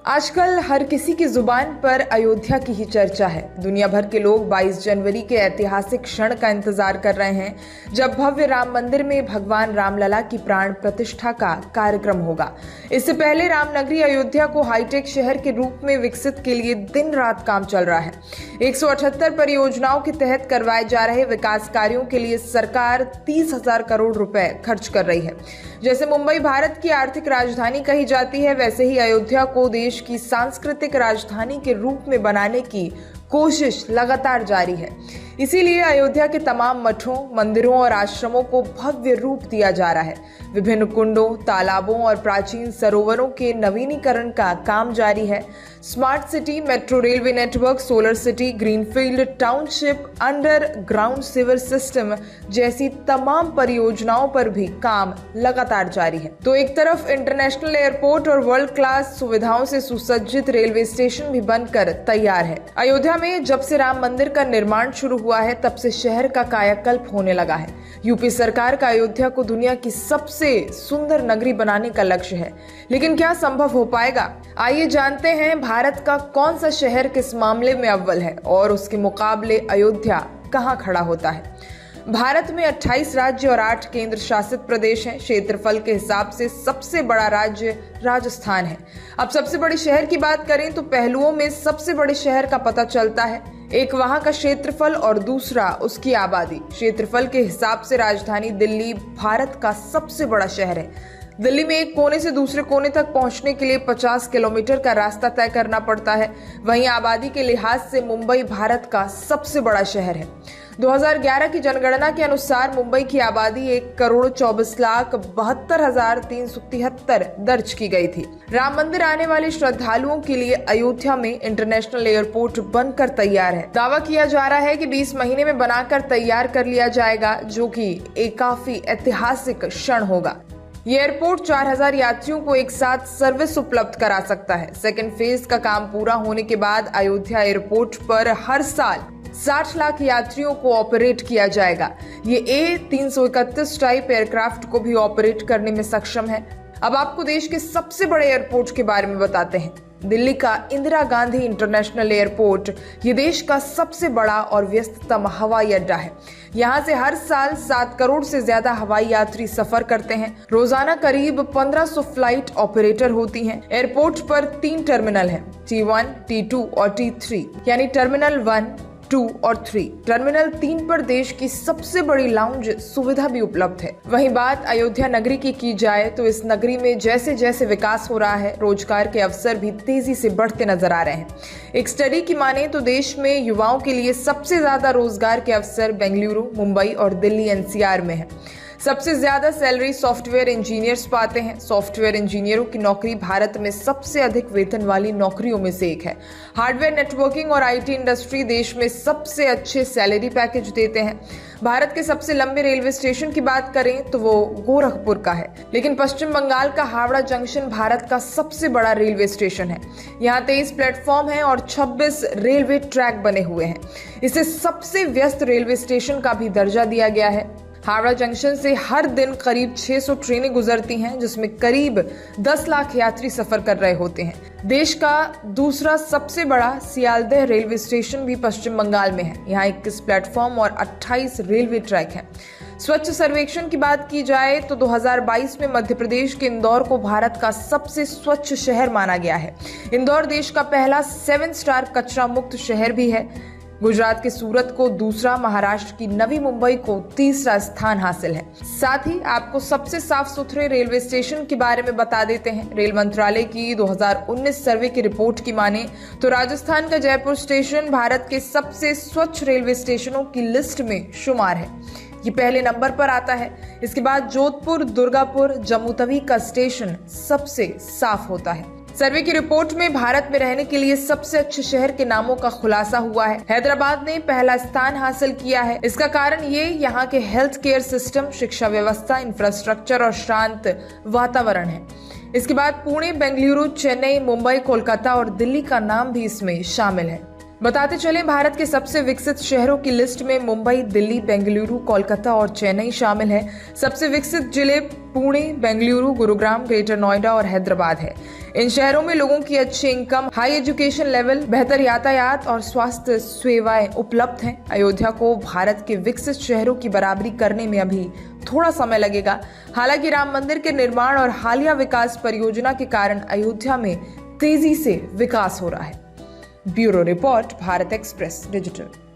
आजकल हर किसी की जुबान पर अयोध्या की ही चर्चा है। दुनिया भर के लोग 22 जनवरी के ऐतिहासिक क्षण का इंतजार कर रहे हैं, जब भव्य राम मंदिर में भगवान रामलला की प्राण प्रतिष्ठा का कार्यक्रम होगा। इससे पहले रामनगरी अयोध्या को हाईटेक शहर के रूप में विकसित के लिए दिन रात काम चल रहा है। 178 परियोजनाओं के तहत करवाए जा रहे विकास कार्यों के लिए सरकार 30,000 करोड़ रुपए खर्च कर रही है। जैसे मुंबई भारत की आर्थिक राजधानी कही जाती है, वैसे ही अयोध्या को देश की सांस्कृतिक राजधानी के रूप में बनाने की कोशिश लगातार जारी है। इसीलिए अयोध्या के तमाम मठों, मंदिरों और आश्रमों को भव्य रूप दिया जा रहा है। विभिन्न कुंडों, तालाबों और प्राचीन सरोवरों के नवीनीकरण का काम जारी है। Smart city, metro railway network, solar city, greenfield township, underground sewer system जैसी तमाम परियोजनाओं पर भी काम लगातार जारी है। तो एक तरफ इंटरनेशनल एयरपोर्ट और वर्ल्ड क्लास सुविधाओं से सुसज्जित रेलवे स्टेशन भी बनकर तैयार है। अयोध्या में जब से राम मंदिर का निर्माण शुरू हुआ है, तब से शहर का कायाकल्प होने लगा है। यूपी सरकार का अयोध्या को दुनिया की सबसे सुंदर नगरी बनाने का लक्ष्य है, लेकिन क्या संभव हो पाएगा? आइए जानते हैं भारत का कौन सा शहर किस मामले में अव्वल है और उसके मुकाबले अयोध्या कहां खड़ा होता है। भारत में 28 राज्य और 8 केंद्र शासित प्रदेश हैं। क्षेत्रफल के हिसाब से सबसे बड़ा राज्य राजस्थान है। अब सबसे बड़े शहर की बात करें तो पहलुओं में सबसे बड़े शहर का पता चलता है। एक वहां का क्षेत्रफल और दूसरा उसकी आबादी। क्षेत्रफल के हिसाब से राजधानी दिल्ली भारत का सबसे बड़ा शहर है। दिल्ली में एक कोने से दूसरे कोने तक पहुंचने के लिए 50 किलोमीटर का रास्ता तय करना पड़ता है। वहीं आबादी के लिहाज से मुंबई भारत का सबसे बड़ा शहर है। 2011 की जनगणना के अनुसार मुंबई की आबादी 1,24,72,373 दर्ज की गई थी। राम मंदिर आने वाले श्रद्धालुओं के लिए अयोध्या में इंटरनेशनल एयरपोर्ट बनकर तैयार है। दावा किया जा रहा है कि 20 महीने में बनाकर तैयार कर लिया जाएगा, जो कि एक काफी ऐतिहासिक क्षण होगा। ये एयरपोर्ट 4,000 यात्रियों को एक साथ सर्विस उपलब्ध करा सकता है। सेकेंड फेज का काम पूरा होने के बाद अयोध्या एयरपोर्ट पर हर साल 60 लाख यात्रियों को ऑपरेट किया जाएगा। ये A331 टाइप एयरक्राफ्ट को भी ऑपरेट करने में सक्षम है। अब आपको देश के सबसे बड़े एयरपोर्ट के बारे में बताते हैं। दिल्ली का इंदिरा गांधी इंटरनेशनल एयरपोर्ट ये देश का सबसे बड़ा और व्यस्ततम हवाई अड्डा है। यहाँ से हर साल 7 करोड़ से ज्यादा हवाई यात्री सफर करते हैं। रोजाना करीब 1500 फ्लाइट ऑपरेटर होती हैं। एयरपोर्ट पर 3 टर्मिनल हैं, T1, T2 और T3, यानी टर्मिनल 1, 2 और 3। टर्मिनल 3 पर देश की सबसे बड़ी लाउंज सुविधा भी उपलब्ध है। वहीं बात अयोध्या नगरी की जाए तो इस नगरी में जैसे जैसे विकास हो रहा है, रोजगार के अवसर भी तेजी से बढ़ते नजर आ रहे हैं। एक स्टडी की माने तो देश में युवाओं के लिए सबसे ज्यादा रोजगार के अवसर बेंगलुरु, मुंबई और दिल्ली NCR में है। सबसे ज्यादा सैलरी सॉफ्टवेयर इंजीनियर्स पाते हैं। सॉफ्टवेयर इंजीनियरों की नौकरी भारत में सबसे अधिक वेतन वाली नौकरियों में से एक है। हार्डवेयर, नेटवर्किंग और IT इंडस्ट्री देश में सबसे अच्छे सैलरी पैकेज देते हैं। भारत के सबसे लंबे रेलवे स्टेशन की बात करें तो वो गोरखपुर का है, लेकिन पश्चिम बंगाल का हावड़ा जंक्शन भारत का सबसे बड़ा रेलवे स्टेशन है। यहाँ 23 प्लेटफॉर्म हैं और 26 रेलवे ट्रैक बने हुए हैं। इसे सबसे व्यस्त रेलवे स्टेशन का भी दर्जा दिया गया है। हावड़ा जंक्शन से हर दिन करीब 600 ट्रेनें गुजरती हैं, जिसमें करीब 10 लाख यात्री सफर कर रहे होते हैं। देश का दूसरा सबसे बड़ा सियालदह रेलवे स्टेशन भी पश्चिम बंगाल में है। यहाँ 21 प्लेटफॉर्म और 28 रेलवे ट्रैक हैं। स्वच्छ सर्वेक्षण की बात की जाए तो 2022 में मध्य प्रदेश के इंदौर को भारत का सबसे स्वच्छ शहर माना गया है। इंदौर देश का पहला 7 स्टार कचरा मुक्त शहर भी है। गुजरात के सूरत को दूसरा, महाराष्ट्र की नवी मुंबई को तीसरा स्थान हासिल है। साथ ही आपको सबसे साफ सुथरे रेलवे स्टेशन के बारे में बता देते हैं। रेल मंत्रालय की 2019 सर्वे की रिपोर्ट की माने तो राजस्थान का जयपुर स्टेशन भारत के सबसे स्वच्छ रेलवे स्टेशनों की लिस्ट में शुमार है। ये पहले नंबर पर आता है। इसके बाद जोधपुर, दुर्गापुर, जम्मू तवी का स्टेशन सबसे साफ होता है। सर्वे की रिपोर्ट में भारत में रहने के लिए सबसे अच्छे शहर के नामों का खुलासा हुआ है। हैदराबाद ने पहला स्थान हासिल किया है। इसका कारण ये यहाँ के हेल्थ केयर सिस्टम, शिक्षा व्यवस्था, इंफ्रास्ट्रक्चर और शांत वातावरण है। इसके बाद पुणे, बेंगलुरु, चेन्नई, मुंबई, कोलकाता और दिल्ली का नाम भी इसमें शामिल है। बताते चले, भारत के सबसे विकसित शहरों की लिस्ट में मुंबई, दिल्ली, बेंगलुरु, कोलकाता और चेन्नई शामिल है। सबसे विकसित जिले पुणे, बेंगलुरु, गुरुग्राम, ग्रेटर नोएडा और हैदराबाद है। इन शहरों में लोगों की अच्छी इनकम, हाई एजुकेशन लेवल, बेहतर यातायात और स्वास्थ्य सेवाएं उपलब्ध हैं। अयोध्या को भारत के विकसित शहरों की बराबरी करने में अभी थोड़ा समय लगेगा। हालांकि राम मंदिर के निर्माण और हालिया विकास परियोजना के कारण अयोध्या में तेजी से विकास हो रहा है। Bureau report, Bharat express digital.